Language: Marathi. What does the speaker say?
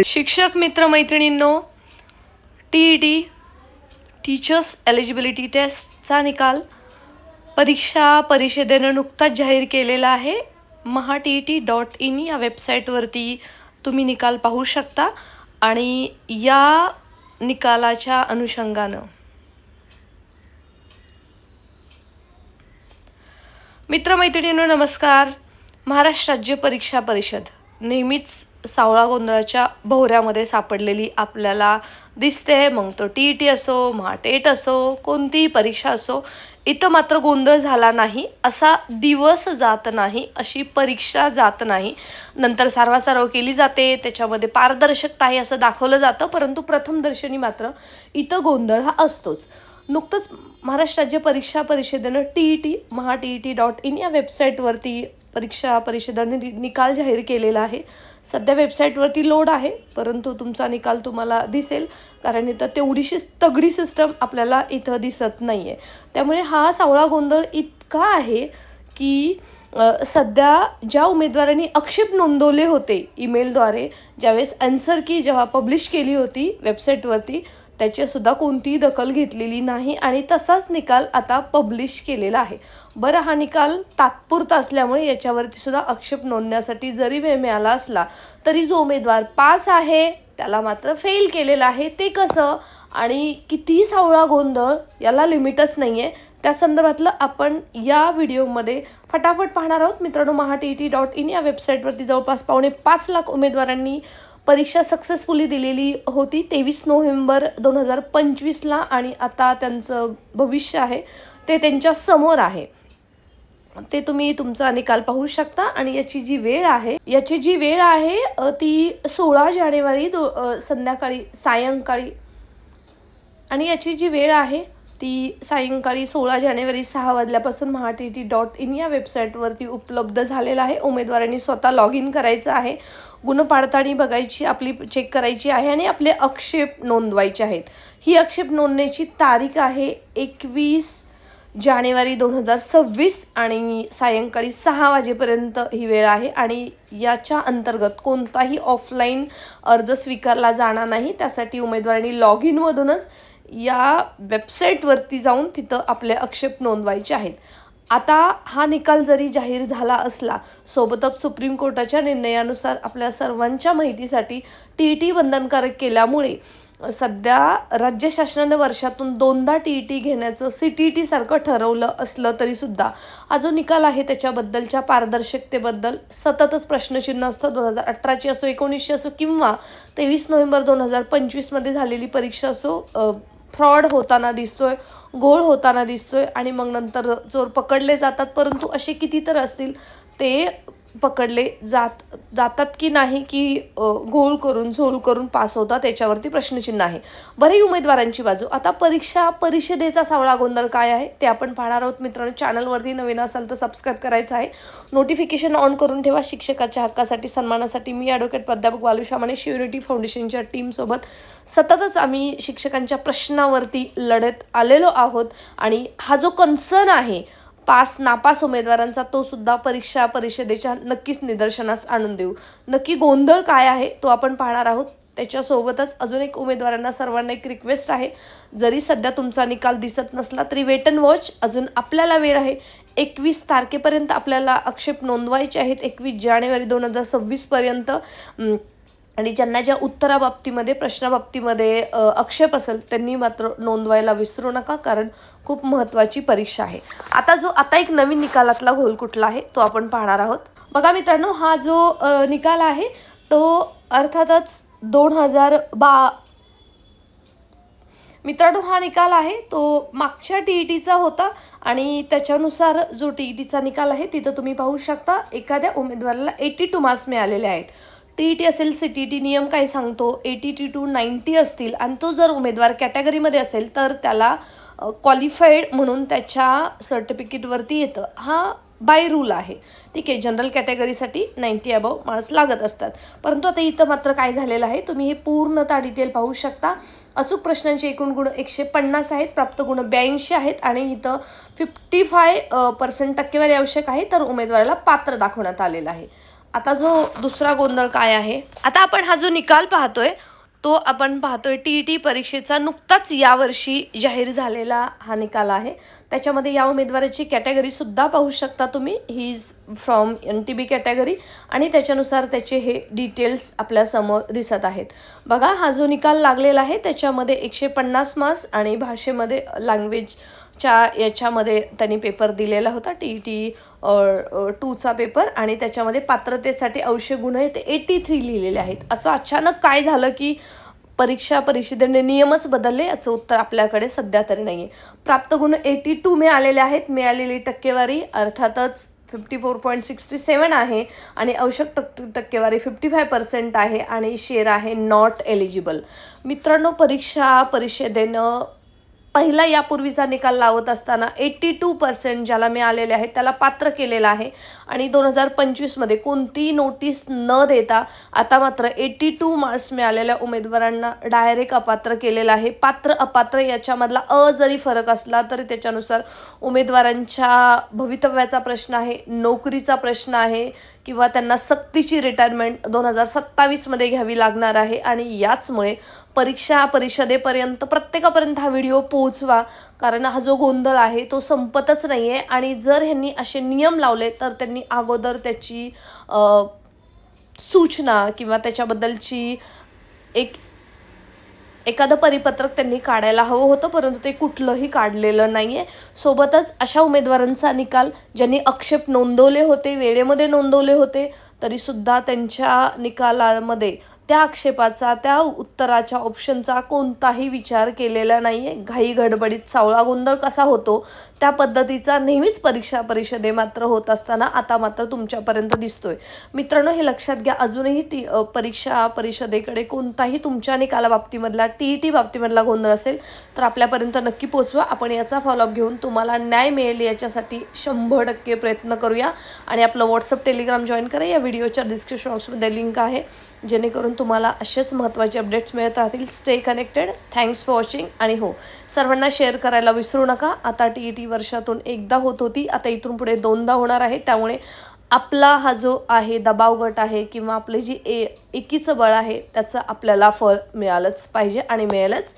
शिक्षक मित्रमैत्रिणींनो, TET टीचर्स एलिजिबिलिटी टेस्टचा निकाल परीक्षा परिषदेनं नुकताच जाहीर केलेला आहे. mahatet.in या वेबसाईटवरती तुम्ही निकाल पाहू शकता आणि या निकालाच्या अनुषंगानं मित्रमैत्रिणींनो नमस्कार. महाराष्ट्र राज्य परीक्षा परिषद नेहमीच सावळा गोंधळाच्या भोवऱ्यामध्ये सापडलेली आपल्याला दिसते. मग तो TET असो, महाटेट असो, कोणतीही परीक्षा असो, इथं मात्र गोंधळ झाला नाही, असा दिवस जात नाही, अशी परीक्षा जात नाही. नंतर सारवासारव केली जाते, त्याच्यामध्ये पारदर्शकता आहे असं दाखवलं जातं, परंतु प्रथमदर्शनी मात्र इथं गोंधळ हा असतोच. नुकतंच महाराष्ट्र राज्य परीक्षा परिषदेनं TET mahatet.in या वेबसाईटवरती परीक्षा परिषदेने निकाल जाहीर केलेला आहे. सध्या वेबसाईटवरती लोड आहे, परंतु तुमचा निकाल तुम्हाला दिसेल, कारण इथं तेवढीशी तगडी सिस्टम आपल्याला इथं दिसत नाही आहे. त्यामुळे हा सावळा गोंधळ इतका आहे की सध्या ज्या उमेदवारांनी आक्षेप नोंदवले होते ईमेलद्वारे, ज्यावेळेस आन्सर की जेव्हा पब्लिश केली होती वेबसाईटवरती, त्याचीसुद्धा कोणतीही दखल घेतलेली नाही आणि तसाच निकाल आता पब्लिश केलेला आहे. बरं, हा निकाल तात्पुरता असल्यामुळे याच्यावरती सुद्धा आक्षेप नोंदण्यासाठी जरी वेळ मिळाला असला तरी जो उमेदवार पास आहे त्याला मात्र फेल केलेलं आहे. ते कसं आणि किती सावळा गोंधळ, याला लिमिटच नाही आहे. त्या संदर्भातलं आपण या व्हिडिओमध्ये फटाफट पाहणार आहोत. मित्रांनो, mahatet.in या वेबसाईटवरती जवळपास 5.25 लाख उमेदवारांनी परीक्षा सक्सेसफुली दिलेली होती 23 नोव्हेंबर 2025ला आणि आता त्यांचं भविष्य आहे ते त्यांच्या समोर आहे. ते तुम्ही तुमचा निकाल पाहू शकता आणि याची जी वेळ आहे ती 16 जानेवारी सायंकाळी आणि याची जी वेळ आहे ती सायंकाळी 16 जानेवारी 6 वाजल्यापासून mahatet.in या वेबसाईटवरती उपलब्ध झालेला आहे. उमेदवारांनी स्वतः लॉग इन करायचं आहे, गुणपाडताळणी बघायची, आपली चेक करायची आहे आणि आपले आक्षेप नोंदवायचे आहेत. ही आक्षेप नोंदण्याची तारीख आहे 21 जानेवारी 2026 आणि सायंकाळी 6 वाजेपर्यंत ही वेळ आहे आणि याच्या अंतर्गत कोणताही ऑफलाईन अर्ज स्वीकारला जाणार नाही. त्यासाठी उमेदवारांनी लॉग इनमधूनच या वेबसाईटवरती जाऊन तिथं आपले आक्षेप नोंदवायचे आहेत. आता हा निकाल जरी जाहीर झाला असला, सोबतच सुप्रीम कोर्टाच्या निर्णयानुसार आपल्या सर्वांच्या माहितीसाठी TET बंधनकारक केल्यामुळे सध्या राज्य शासनाने वर्षातून 2दा TET घेण्याचं CTET सारखं ठरवलं असलं तरीसुद्धा हा जो निकाल आहे त्याच्याबद्दलच्या पारदर्शकतेबद्दल सततच प्रश्नचिन्ह असतं. 2018ची असो, 19ची असो किंवा 23 नोव्हेंबर 2025मध्ये झालेली परीक्षा असो, फ्रॉड होताना दिसतोय, घोळ होताना दिसतोय आणि मग नंतर चोर पकडले जातात. परंतु असे किती तर असतील ते पकडले जातात की नाही की घोळ करून झोल करून पास होतात, त्याच्यावरती प्रश्नचिन्ह आहे. बरेही उमेदवारांची बाजू. आता परीक्षा परिषदेचा सावळा गोंधळ काय आहे ते आपण पाहणार आहोत. मित्रांनो, चॅनलवरती नवीन असाल तर सबस्क्राईब करायचं आहे, नोटिफिकेशन ऑन करून ठेवा. शिक्षकाच्या हक्कासाठी, सन्मानासाठी मी ॲडव्होकेट प्राध्यापक वालुशा माने शिवयुनिटी फाउंडेशनच्या टीमसोबत सततच आम्ही शिक्षकांच्या प्रश्नावरती लढत आलेलो आहोत आणि हा जो कन्सर्न आहे पास नापास उमेदवारांचा, तो सुद्धा परीक्षा परिषदेच्या नक्कीच निदर्शनास आणून देऊ. नक्की गोंधळ काय आहे तो आपण पाहणार आहोत. त्याच्यासोबतच अजून एक उमेदवारांना सर्वांना एक रिक्वेस्ट आहे, जरी सध्या तुमचा निकाल दिसत नसला तरी वेट अँड वॉच. अजून आपल्याला वेळ आहे. 21 तारखेपर्यंत आपल्याला आक्षेप नोंदवायचे आहेत, 21 जानेवारी 2026पर्यंत. आणि ज्यांना ज्या उत्तराबाबतीमध्ये, प्रश्नाबाबतीमध्ये आक्षेप असेल त्यांनी मात्र नोंदवायला विसरू नका, कारण खूप महत्त्वाची परीक्षा आहे. आता एक नवीन निकालातला घोल कुठला आहे तो आपण पाहणार आहोत. बघा मित्रांनो, हा जो निकाल आहे तो अर्थातच मित्रांनो हा निकाल आहे तो मागच्या TETचा होता आणि त्याच्यानुसार जो TETचा निकाल आहे तिथं तुम्ही पाहू शकता एखाद्या उमेदवाराला 82 मार्क्स मिळालेले आहेत. TET असेल, CTET नियम काय सांगतो, 80 to 90 असतील आणि तो जर उमेदवार कॅटेगरीमध्ये असेल तर त्याला क्वालिफाईड म्हणून त्याच्या सर्टिफिकेटवरती येतं. हा बाय रूल आहे, ठीक आहे. जनरल कॅटेगरीसाठी 90 अबव मार्क्स लागत असतात. परंतु आता इथं मात्र काय झालेलं आहे, तुम्ही हे पूर्णतः डिटेल पाहू शकता. अचूक प्रश्नांचे एकूण गुण 150 आहेत, प्राप्त गुण 82 आहेत आणि इथं 55% टक्केवारी आवश्यक आहे, तर उमेदवाराला पात्र दाखवण्यात आलेलं आहे. आता जो दुसरा गोंधळ काय आहे, आता आपण हा जो निकाल पाहतोय तो आपण पाहतोय TET परीक्षेचा नुकताच यावर्षी जाहीर झालेला हा निकाल आहे. त्याच्यामध्ये या उमेदवाराची कॅटेगरी सुद्धा पाहू शकता तुम्ही, he is from NTB category आणि त्याच्यानुसार त्याचे हे डिटेल्स आपल्यासमोर दिसत आहेत. बघा, हा जो निकाल लागलेला आहे त्याच्यामध्ये 150 मार्क्स आणि भाषेमध्ये लँग्वेजच्या याच्यामध्ये त्यांनी पेपर दिलेला होता, TET 2चा पेपर, आणि त्याच्यामध्ये पात्रतेसाठी आवश्यक गुण आहे ते 83 लिहिलेले आहेत. असं अचानक काय झालं की परीक्षा परिषदेने नियमच बदलले, याचं उत्तर आपल्याकडे सध्या तरी नाही आहे. प्राप्त गुण 82 मिळालेले आहेत. मिळालेली टक्केवारी अर्थातच 54.67 आहे आणि आवश्यक टक्केवारी 55% आहे आणि शेअर आहे नॉट एलिजिबल. मित्रांनो, परीक्षा परिषदेनं पहिला यापूर्वीचा निकाल लावत असताना 82% ज्याला मिळालेले आहेत त्याला पात्र केलेलं आहे आणि 2025मध्ये कोणतीही नोटीस न देता आता मात्र 82 मार्क्स मिळालेल्या उमेदवारांना डायरेक्ट अपात्र केलेलं आहे. पात्र अपात्र याच्यामधला जरी फरक असला तरी त्याच्यानुसार उमेदवारांच्या भवितव्याचा प्रश्न आहे, नोकरीचा प्रश्न आहे किंवा त्यांना सक्तीची रिटायरमेंट 2027मध्ये घ्यावी लागणार आहे. आणि याचमुळे परीक्षा परिषदेपर्यंत प्रत्येकापर्यंत हा व्हिडिओ पोहोचवा, कारण हा जो गोंधळ आहे तो संपतच नाही आहे. आणि जर ह्यांनी असे नियम लावले तर त्यांनी अगोदर त्याची सूचना किंवा त्याच्याबद्दलची एखादं परिपत्रक त्यांनी काढायला हवं होतं, परंतु ते कुठलंही काढलेलं नाही आहे. सोबतच अशा उमेदवारांचा निकाल ज्यांनी आक्षेप नोंदवले होते, वेळेमध्ये नोंदवले होते, तरीसुद्धा त्यांच्या निकालामध्ये त्या आक्षेपाचा, त्या उत्तराच्या ऑप्शनचा कोणताही विचार केलेला नाही आहे. घाई गडबडीत सावळा गोंधळ कसा होतो त्या पद्धतीचा नेहमीच परीक्षा परिषदे मात्र होत असताना आता मात्र तुमच्यापर्यंत दिसतोय. मित्रांनो, हे लक्षात घ्या, अजूनही परीक्षा परिषदेकडे कोणताही तुमच्या निकालाबाबतीमधला TET बाबतीमधला गोंधळ असेल तर आपल्यापर्यंत नक्की पोचवा. आपण याचा फॉलोअप घेऊन तुम्हाला न्याय मिळेल याच्यासाठी 100% प्रयत्न करूया. आणि आपलं व्हॉट्सअप टेलिग्राम जॉईन करा, या व्हिडिओच्या डिस्क्रिप्शन बॉक्समध्ये लिंक आहे, जेणेकरून तुम्हाला असेच महत्त्वाचे अपडेट्स मिळत राहतील. Stay connected. Thanks for watching. आणि हो, सर्वांना शेअर करायला विसरू नका. आता TET वर्षातून एकदा होत होती, आता इथून पुढे 2दा होणार आहे. त्यामुळे आपला हा जो आहे दबाव गट आहे किंवा आपले जी एकीचं बळ आहे त्याचं आपल्याला फळ मिळालंच पाहिजे आणि मिळेलच.